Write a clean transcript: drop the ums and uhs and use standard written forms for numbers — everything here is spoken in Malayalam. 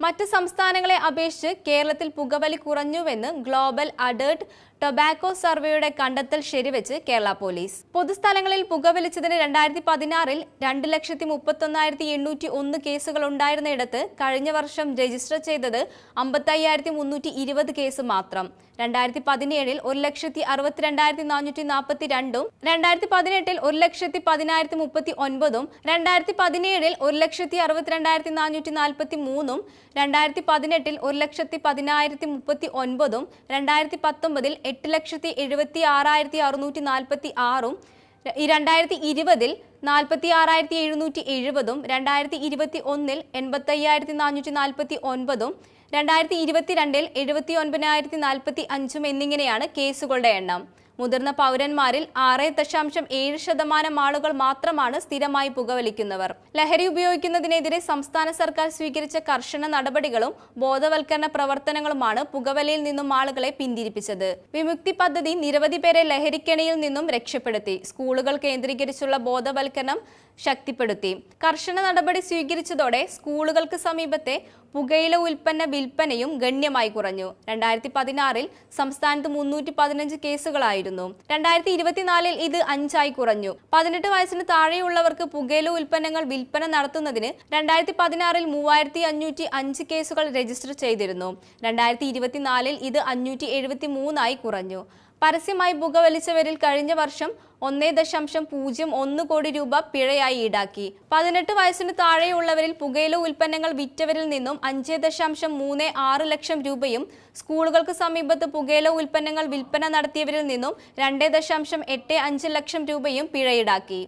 മറ്റ് സംസ്ഥാനങ്ങളെ അപേക്ഷിച്ച് കേരളത്തിൽ പുകവലി കുറഞ്ഞുവെന്ന് ഗ്ലോബൽ അഡൾട്ട് ടൊബാക്കോ സർവേയുടെ കണ്ടെത്തൽ ശരിവെച്ച് കേരള പോലീസ്. പൊതുസ്ഥലങ്ങളിൽ പുകവലിച്ചതിന് 2016 2,31,801 കേസുകൾ ഉണ്ടായിരുന്നിടത്ത് കഴിഞ്ഞ വർഷം രജിസ്റ്റർ ചെയ്തത് 55,320 കേസ് മാത്രം. 2017 1,62,442 2018 1,10,039 2017 1,62,443 2018 1,10,039 2019 8,76,646 2020 46,770 2021 85,449 2022 79,045 എന്നിങ്ങനെയാണ് കേസുകളുടെ എണ്ണം. മുതിർന്ന പൗരന്മാരിൽ 6.7% ആളുകൾ മാത്രമാണ് സ്ഥിരമായി പുകവലിക്കുന്നവർ. ലഹരി ഉപയോഗിക്കുന്നതിനെതിരെ സംസ്ഥാന സർക്കാർ സ്വീകരിച്ച കർശന നടപടികളും ബോധവൽക്കരണ പ്രവർത്തനങ്ങളുമാണ് പുകവലിയിൽ നിന്നും ആളുകളെ പിന്തിരിപ്പിച്ചത്. വിമുക്തി പദ്ധതി നിരവധി പേരെ ലഹരിക്കെണിയിൽ നിന്നും രക്ഷപ്പെടുത്തി. സ്കൂളുകൾ കേന്ദ്രീകരിച്ചുള്ള ബോധവൽക്കരണം ശക്തിപ്പെടുത്തി. കർശന നടപടി സ്വീകരിച്ചതോടെ സ്കൂളുകൾക്ക് സമീപത്തെ പുകയില ഉൽപ്പന്ന വിൽപ്പനയും ഗണ്യമായി കുറഞ്ഞു. 2016 സംസ്ഥാനത്ത് 315 കേസുകളായിരുന്നു. 2024 ഇത് 5 കുറഞ്ഞു. 18 വയസ്സിന് താഴെയുള്ളവർക്ക് പുകയില ഉൽപ്പന്നങ്ങൾ വിൽപ്പന നടത്തുന്നതിന് 2016 3,505 കേസുകൾ രജിസ്റ്റർ ചെയ്തിരുന്നു. 2024 ഇത് 573 കുറഞ്ഞു. പരസ്യമായി പുകവലിച്ചവരിൽ കഴിഞ്ഞ വർഷം 1.01 കോടി രൂപ പിഴയായി ഈടാക്കി. 18 വയസ്സിന് താഴെയുള്ളവരിൽ പുകയില ഉൽപ്പന്നങ്ങൾ വിറ്റവരിൽ നിന്നും 5.36 ലക്ഷം രൂപയും സ്കൂളുകൾക്ക് സമീപത്ത് പുകയില ഉൽപ്പന്നങ്ങൾ വിൽപ്പന നടത്തിയവരിൽ നിന്നും 2.85 ലക്ഷം രൂപയും പിഴ ഈടാക്കി.